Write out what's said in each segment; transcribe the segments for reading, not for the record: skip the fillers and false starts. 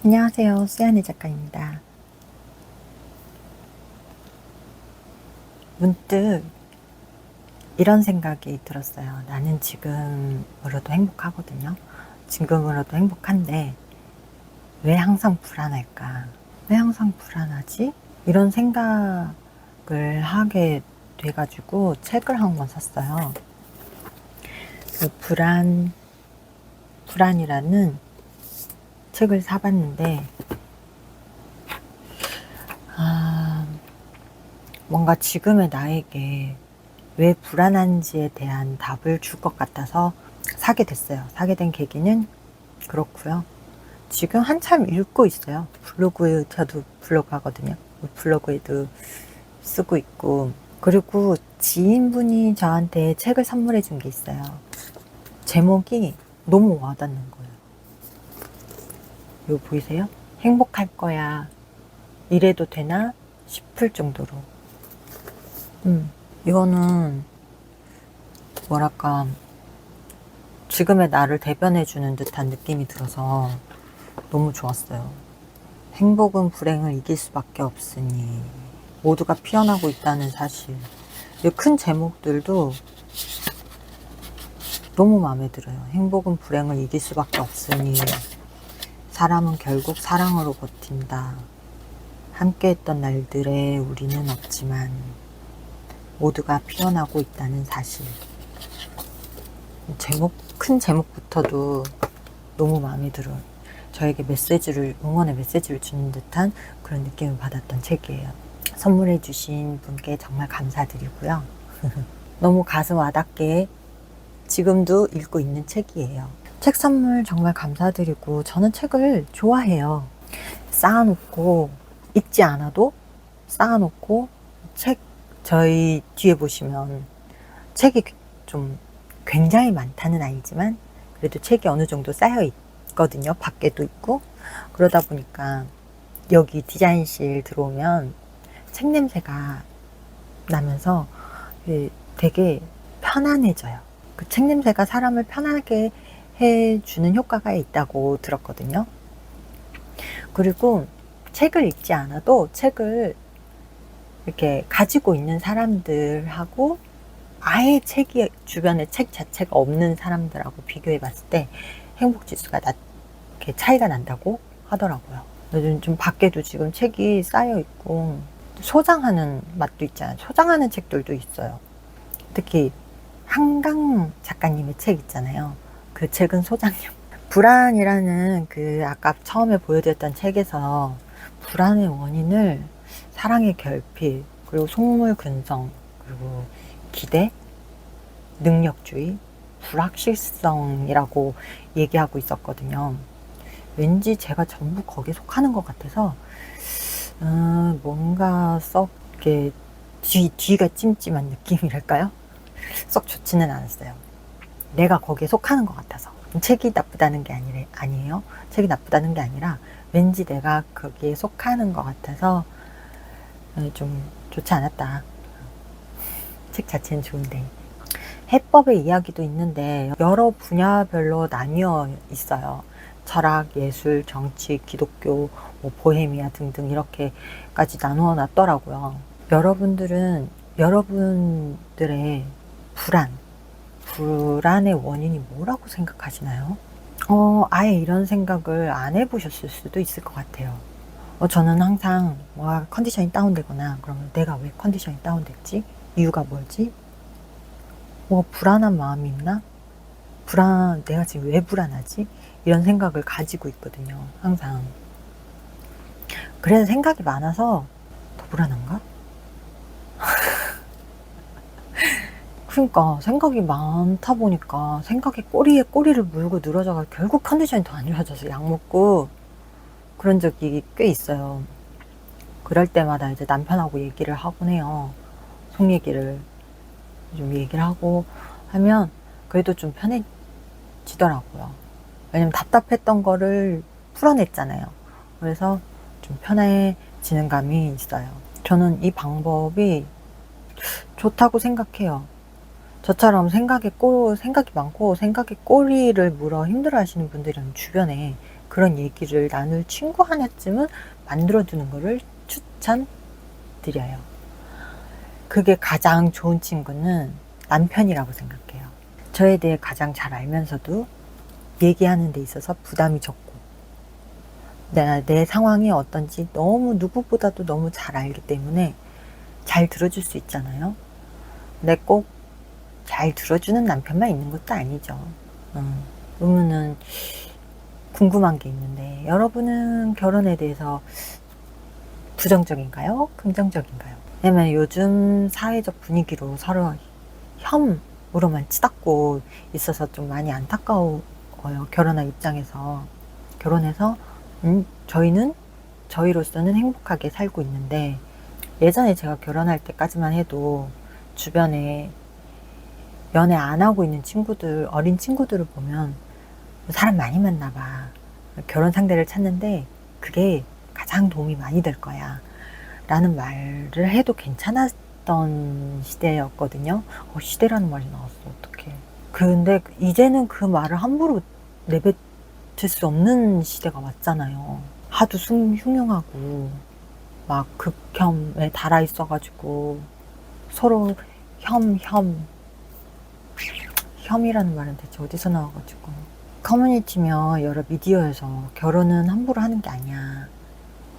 안녕하세요. 수연이 작가입니다. 문득 이런 생각이 들었어요. 나는 지금으로도 행복하거든요. 지금으로도 행복한데 왜 항상 불안할까? 왜 항상 불안하지? 이런 생각을 하게 돼가지고 책을 한 권 샀어요. 그 불안이라는 책을 사봤는데 뭔가 지금의 나에게 왜 불안한지에 대한 답을 줄 것 같아서 사게 됐어요. 사게 된 계기는 그렇고요. 지금 한참 읽고 있어요. 저도 블로그 하거든요. 블로그에도 쓰고 있고, 그리고 지인분이 저한테 책을 선물해 준 게 있어요. 제목이 너무 와닿는 거예요. 이거 보이세요? 행복할 거야. 이래도 되나 싶을 정도로. 이거는 뭐랄까, 지금의 나를 대변해주는 듯한 느낌이 들어서 너무 좋았어요. 행복은 불행을 이길 수밖에 없으니 모두가 피어나고 있다는 사실. 이 큰 제목들도 너무 마음에 들어요. 행복은 불행을 이길 수밖에 없으니 사람은 결국 사랑으로 버틴다. 함께했던 날들에 우리는 없지만 모두가 피어나고 있다는 사실. 큰 제목부터도 너무 마음에 들어요. 저에게 응원의 메시지를 주는 듯한 그런 느낌을 받았던 책이에요. 선물해 주신 분께 정말 감사드리고요. 너무 가슴 와닿게 지금도 읽고 있는 책이에요. 책 선물 정말 감사드리고, 저는 책을 좋아해요. 쌓아놓고, 읽지 않아도 쌓아놓고, 저희 뒤에 보시면 책이 좀 굉장히 많다는 아니지만 그래도 책이 어느 정도 쌓여 있거든요. 밖에도 있고. 그러다 보니까 여기 디자인실 들어오면 책 냄새가 나면서 되게 편안해져요. 그 책 냄새가 사람을 편하게 해주는 효과가 있다고 들었거든요. 그리고 책을 읽지 않아도 책을 이렇게 가지고 있는 사람들하고 아예 주변에 책 자체가 없는 사람들하고 비교해 봤을 때 행복 지수가 이렇게 차이가 난다고 하더라고요. 요즘 좀 밖에도 지금 책이 쌓여 있고, 소장하는 맛도 있잖아요. 소장하는 책들도 있어요. 특히 한강 작가님의 책 있잖아요. 그 책은 소장용. 불안이라는 아까 처음에 보여드렸던 책에서 불안의 원인을 사랑의 결핍, 그리고 속물 근성, 그리고 기대, 능력주의, 불확실성이라고 얘기하고 있었거든요. 왠지 제가 전부 거기에 속하는 것 같아서 뭔가 썩 이렇게 뒤가 찜찜한 느낌이랄까요? 썩 좋지는 않았어요. 내가 거기에 속하는 것 같아서. 책이 나쁘다는 게 아니에요. 책이 나쁘다는 게 아니라 왠지 내가 거기에 속하는 것 같아서 좀 좋지 않았다. 책 자체는 좋은데. 해법의 이야기도 있는데 여러 분야별로 나뉘어 있어요. 철학, 예술, 정치, 기독교, 보헤미아 등등 이렇게까지 나누어 놨더라고요. 여러분들은 여러분들의 불안의 원인이 뭐라고 생각하시나요? 아예 이런 생각을 안 해보셨을 수도 있을 것 같아요. 저는 항상 컨디션이 다운되거나 그러면 내가 왜 컨디션이 다운됐지? 이유가 뭐지? 불안한 마음이 있나? 내가 지금 왜 불안하지? 이런 생각을 가지고 있거든요. 항상. 그래서 생각이 많아서 더 불안한가? 그러니까 생각이 많다 보니까 생각에 꼬리에 꼬리를 물고 늘어져가 결국 컨디션이 더 안 좋아져서 약 먹고 그런 적이 꽤 있어요. 그럴 때마다 이제 남편하고 얘기를 하곤 해요. 속 얘기를 좀 얘기를 하고 하면 그래도 좀 편해지더라고요. 왜냐면 답답했던 거를 풀어냈잖아요. 그래서 좀 편해지는 감이 있어요. 저는 이 방법이 좋다고 생각해요. 저처럼 생각이 많고 생각에 꼬리를 물어 힘들어 하시는 분들은 주변에 그런 얘기를 나눌 친구 하나쯤은 만들어두는 거를 추천드려요. 그게 가장 좋은 친구는 남편이라고 생각해요. 저에 대해 가장 잘 알면서도 얘기하는 데 있어서 부담이 적고, 내 상황이 어떤지 너무 누구보다도 너무 잘 알기 때문에 잘 들어줄 수 있잖아요. 근데 꼭 잘 들어주는 남편만 있는 것도 아니죠. 그러면은 궁금한 게 있는데, 여러분은 결혼에 대해서 부정적인가요? 긍정적인가요? 왜냐면 요즘 사회적 분위기로 서로 혐으로만 치닫고 있어서 좀 많이 안타까워요. 결혼한 입장에서. 결혼해서 저희는 저희로서는 행복하게 살고 있는데, 예전에 제가 결혼할 때까지만 해도 주변에 연애 안 하고 있는 친구들, 어린 친구들을 보면 사람 많이 만나 봐. 결혼 상대를 찾는데 그게 가장 도움이 많이 될 거야. 라는 말을 해도 괜찮았던 시대였거든요. 시대라는 말이 나왔어. 어떡해. 근데 이제는 그 말을 함부로 내뱉을 수 없는 시대가 왔잖아요. 하도 흉흉하고 막 극혐에 달아 있어가지고 서로 혐이라는 말은 대체 어디서 나와가지고. 커뮤니티며 여러 미디어에서 결혼은 함부로 하는 게 아니야.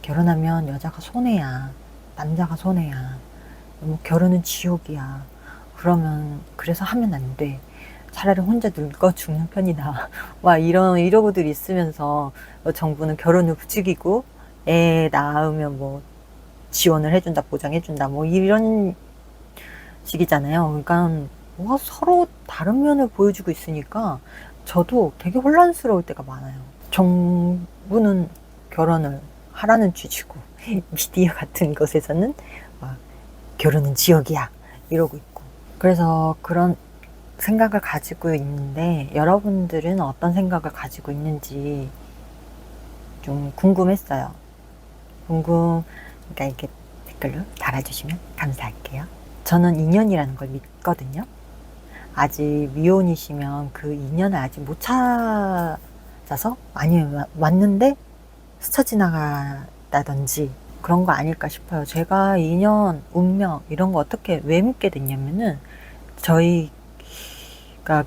결혼하면 여자가 손해야. 남자가 손해야. 뭐 결혼은 지옥이야. 그러면 그래서 하면 안 돼. 차라리 혼자 늙어 죽는 편이다. 와, 이러고들 있으면서 정부는 결혼을 부추기고 애 낳으면 뭐 지원을 해준다, 보장해준다, 뭐 이런 식이잖아요. 그러니까 서로 다른 면을 보여주고 있으니까 저도 되게 혼란스러울 때가 많아요. 정부는 결혼을 하라는 취지고 미디어 같은 것에서는 막 결혼은 지옥이야 이러고 있고. 그래서 그런 생각을 가지고 있는데, 여러분들은 어떤 생각을 가지고 있는지 좀 궁금했어요. 그러니까 이렇게 댓글로 달아주시면 감사할게요. 저는 인연이라는 걸 믿거든요. 아직 미혼이시면 그 인연을 아직 못 찾아서, 아니면 왔는데 스쳐 지나갔다든지 그런 거 아닐까 싶어요. 제가 인연, 운명 이런 거 어떻게 왜 믿게 됐냐면은, 저희가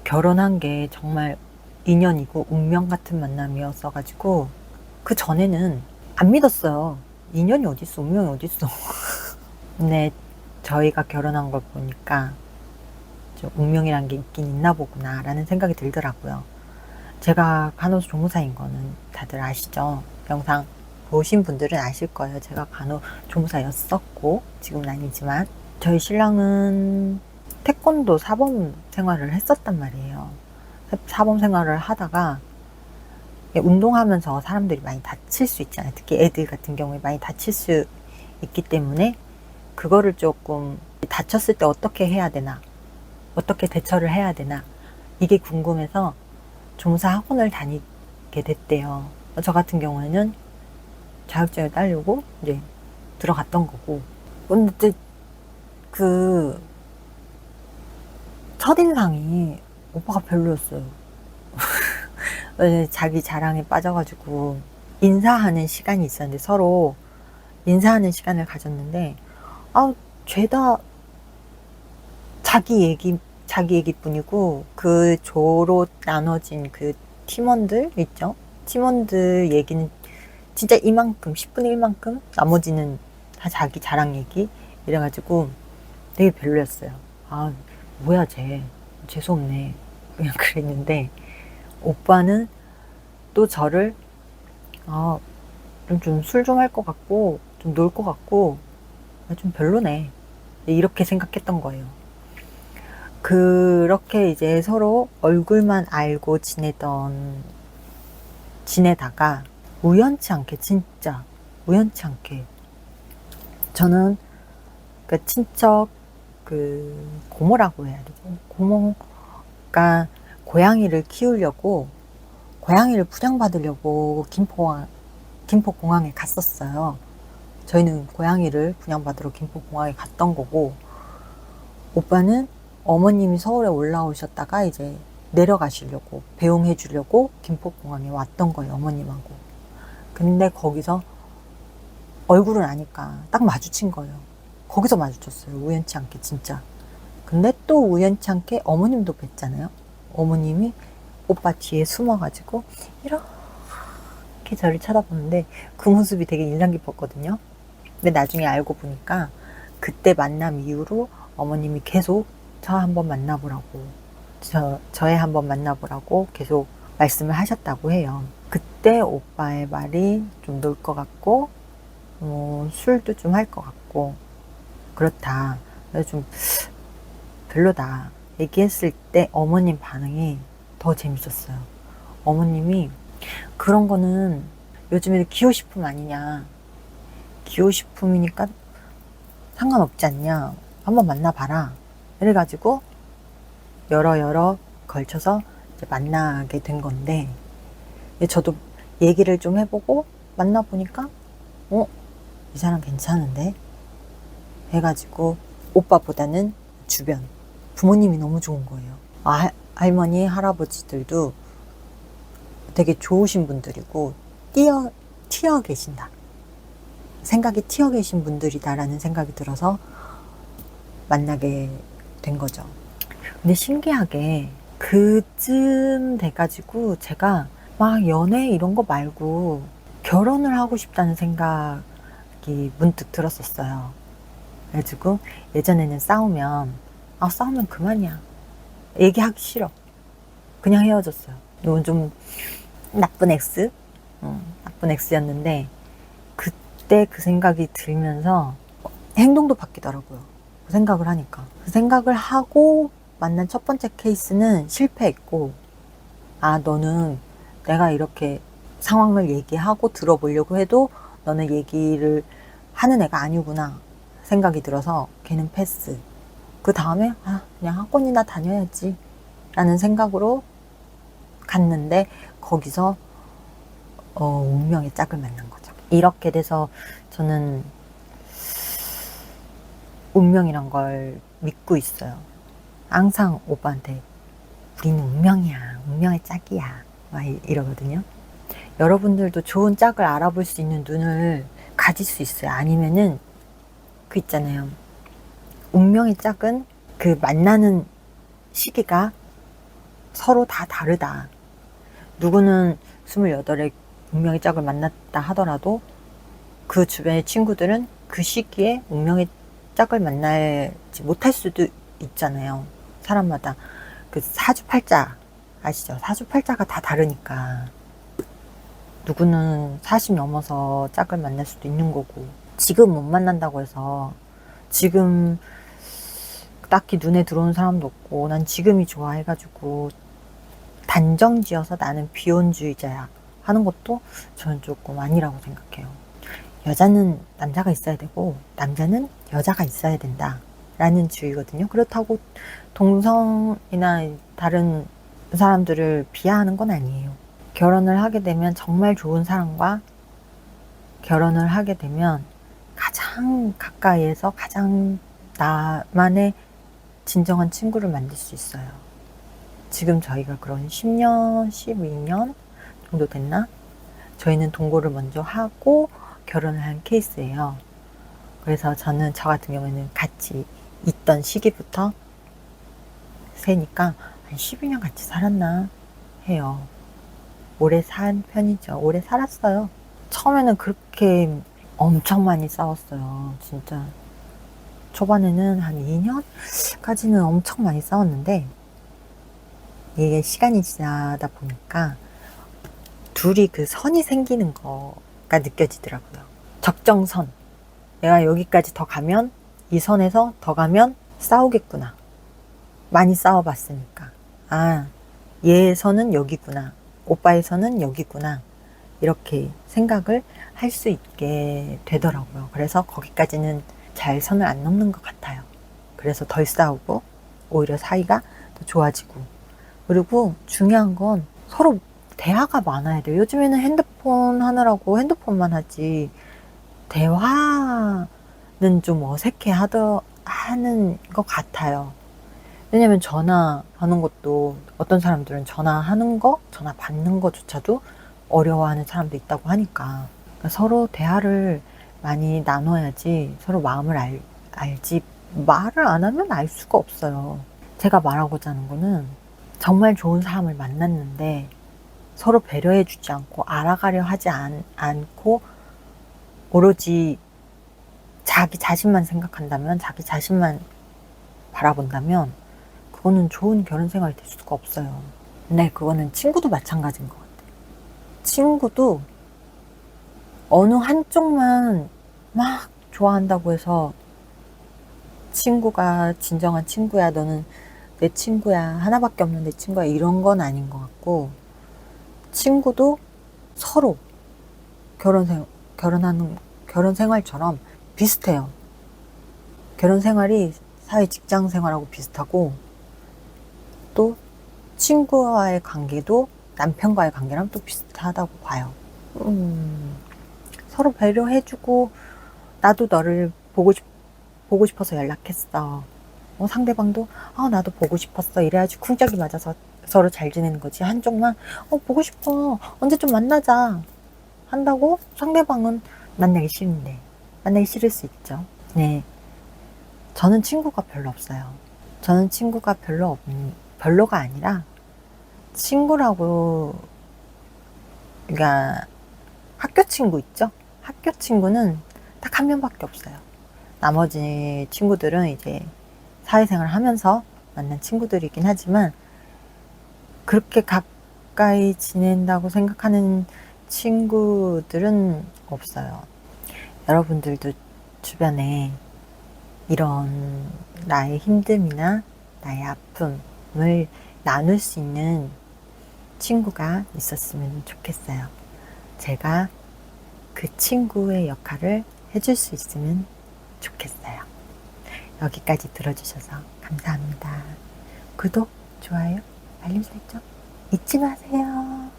결혼한 게 정말 인연이고 운명 같은 만남이었어 가지고 그 전에는 안 믿었어요. 인연이 어딨어, 운명이 어딨어. 근데 저희가 결혼한 걸 보니까 좀 운명이란 게 있긴 있나 보구나 라는 생각이 들더라고요. 제가 간호조무사인 거는 다들 아시죠? 영상 보신 분들은 아실 거예요. 제가 간호조무사였었고 지금은 아니지만, 저희 신랑은 태권도 사범 생활을 했었단 말이에요. 사범 생활을 하다가 운동하면서 사람들이 많이 다칠 수 있잖아요. 특히 애들 같은 경우에 많이 다칠 수 있기 때문에 그거를 조금, 다쳤을 때 어떻게 해야 되나, 어떻게 대처를 해야 되나, 이게 궁금해서 조무사 학원을 다니게 됐대요. 저 같은 경우에는 자격증을 따려고 이제 들어갔던 거고. 근데 그 첫인상이 오빠가 별로였어요. 자기 자랑에 빠져가지고 인사하는 시간이 있었는데, 서로 인사하는 시간을 가졌는데, 죄다 자기 얘기뿐이고, 그 조로 나눠진 그 팀원들 있죠? 팀원들 얘기는 진짜 이만큼, 10분의 1만큼, 나머지는 다 자기 자랑 얘기 이래가지고 되게 별로였어요. 뭐야 쟤, 재수없네, 그냥 그랬는데, 오빠는 또 저를 좀 술 좀 할 것 같고 좀 놀 것 같고 좀 별로네, 이렇게 생각했던 거예요. 그렇게 이제 서로 얼굴만 알고 지내다가 우연치 않게, 진짜 우연치 않게, 저는 그 친척 고모라고 해야 되죠. 고모가 고양이를 키우려고, 고양이를 분양받으려고 김포공항에 갔었어요. 저희는 고양이를 분양받으러 김포공항에 갔던 거고, 오빠는 어머님이 서울에 올라오셨다가 이제 내려가시려고 배웅해 주려고 김포공항에 왔던 거예요, 어머님하고. 근데 거기서 얼굴을 아니까 딱 마주친 거예요. 거기서 마주쳤어요, 우연치 않게 진짜. 근데 또 우연치 않게 어머님도 뵀잖아요. 어머님이 오빠 뒤에 숨어가지고 이렇게 저를 쳐다보는데 그 모습이 되게 인상 깊었거든요. 근데 나중에 알고 보니까 그때 만남 이후로 어머님이 계속 저 한번 만나보라고, 저애 한번 만나보라고 계속 말씀을 하셨다고 해요. 그때 오빠의 말이 좀 놀 것 같고, 술도 좀 할 것 같고, 그렇다. 그래서 좀 별로다. 얘기했을 때 어머님 반응이 더 재밌었어요. 어머님이 그런 거는 요즘에 기호식품 아니냐. 기호식품이니까 상관없지 않냐. 한번 만나봐라. 이래가지고 여러 걸쳐서 이제 만나게 된 건데, 저도 얘기를 좀 해보고 만나보니까 이 사람 괜찮은데 해가지고 오빠보다는 주변 부모님이 너무 좋은 거예요. 할머니 할아버지들도 되게 좋으신 분들이고 튀어 계신다, 생각이 튀어 계신 분들이다라는 생각이 들어서 만나게 된 거죠. 근데 신기하게 그쯤 돼가지고 제가 막 연애 이런 거 말고 결혼을 하고 싶다는 생각이 문득 들었었어요. 그래가지고 예전에는 싸우면 그만이야, 얘기하기 싫어, 그냥 헤어졌어요. 이건 좀 나쁜 나쁜 X였는데 그때 그 생각이 들면서 행동도 바뀌더라고요. 그 생각을 하니까. 그 생각을 하고 만난 첫 번째 케이스는 실패했고, 너는 내가 이렇게 상황을 얘기하고 들어보려고 해도 너는 얘기를 하는 애가 아니구나 생각이 들어서 걔는 패스. 그 다음에 그냥 학원이나 다녀야지 라는 생각으로 갔는데 거기서 운명의 짝을 만난 거죠. 이렇게 돼서 저는 운명이란 걸 믿고 있어요. 항상 오빠한테 우리는 운명이야, 운명의 짝이야 막 이러거든요. 여러분들도 좋은 짝을 알아볼 수 있는 눈을 가질 수 있어요. 아니면은 그 있잖아요, 운명의 짝은 그 만나는 시기가 서로 다 다르다. 누구는 28에 운명의 짝을 만났다 하더라도 그 주변의 친구들은 그 시기에 운명의 짝을 만나지 못할 수도 있잖아요. 사람마다 그 사주팔자 아시죠? 사주팔자가 다 다르니까 누구는 40 넘어서 짝을 만날 수도 있는 거고, 지금 못 만난다고 해서 지금 딱히 눈에 들어오는 사람도 없고 난 지금이 좋아 해가지고 단정 지어서 나는 비혼주의자야 하는 것도 저는 조금 아니라고 생각해요. 여자는 남자가 있어야 되고 남자는 여자가 있어야 된다 라는 주의거든요. 그렇다고 동성이나 다른 사람들을 비하하는 건 아니에요. 결혼을 하게 되면 정말 좋은 사람과 결혼을 하게 되면 가장 가까이에서 가장 나만의 진정한 친구를 만들 수 있어요. 지금 저희가 그런 10년, 12년 정도 됐나? 저희는 동거를 먼저 하고 결혼을 한 케이스예요. 그래서 저는 저 같은 경우에는 같이 있던 시기부터 세니까 한 12년 같이 살았나 해요. 오래 산 편이죠. 오래 살았어요. 처음에는 그렇게 엄청 많이 싸웠어요. 진짜 초반에는 한 2년까지는 엄청 많이 싸웠는데 이게 시간이 지나다 보니까 둘이 그 선이 생기는 거가 느껴지더라고요. 적정선. 내가 여기까지 더 가면, 이 선에서 더 가면 싸우겠구나. 많이 싸워봤으니까. 얘의 선은 여기구나. 오빠의 선은 여기구나. 이렇게 생각을 할 수 있게 되더라고요. 그래서 거기까지는 잘 선을 안 넘는 것 같아요. 그래서 덜 싸우고 오히려 사이가 더 좋아지고, 그리고 중요한 건 서로 대화가 많아야 돼요. 요즘에는 핸드폰 하느라고 핸드폰만 하지 대화는 좀 어색해 하는 것 같아요. 왜냐면 전화하는 것도 어떤 사람들은 전화하는 거, 전화 받는 거조차도 어려워하는 사람도 있다고 하니까 그러니까 서로 대화를 많이 나눠야지 서로 마음을 알지 말을 안 하면 알 수가 없어요. 제가 말하고자 하는 거는 정말 좋은 사람을 만났는데 서로 배려해 주지 않고 알아가려 하지 않고 오로지 자기 자신만 생각한다면, 자기 자신만 바라본다면 그거는 좋은 결혼 생활이 될 수가 없어요. 네, 그거는 친구도 마찬가지인 것 같아요. 친구도 어느 한쪽만 막 좋아한다고 해서 친구가 진정한 친구야, 너는 내 친구야, 하나밖에 없는 내 친구야, 이런 건 아닌 것 같고, 친구도 서로 결혼 생활처럼 비슷해요. 결혼 생활이 사회 직장 생활하고 비슷하고, 또 친구와의 관계도 남편과의 관계랑 또 비슷하다고 봐요. 서로 배려해주고, 나도 너를 보고 싶어서 연락했어. 상대방도 나도 보고 싶었어. 이래야지 쿵짝이 맞아서 서로 잘 지내는 거지. 한쪽만 보고 싶어. 언제 좀 만나자. 한다고 상대방은 만나기 싫은데. 만나기 싫을 수 있죠. 네. 저는 친구가 별로 없어요. 저는 친구가 별로가 아니라 친구라고, 그러니까 학교 친구 있죠? 학교 친구는 딱 한 명밖에 없어요. 나머지 친구들은 이제 사회생활 하면서 만난 친구들이긴 하지만 그렇게 가까이 지낸다고 생각하는 친구들은 없어요. 여러분들도 주변에 이런 나의 힘듦이나 나의 아픔을 나눌 수 있는 친구가 있었으면 좋겠어요. 제가 그 친구의 역할을 해줄 수 있으면 좋겠어요. 여기까지 들어주셔서 감사합니다. 구독, 좋아요, 알림 설정 잊지 마세요.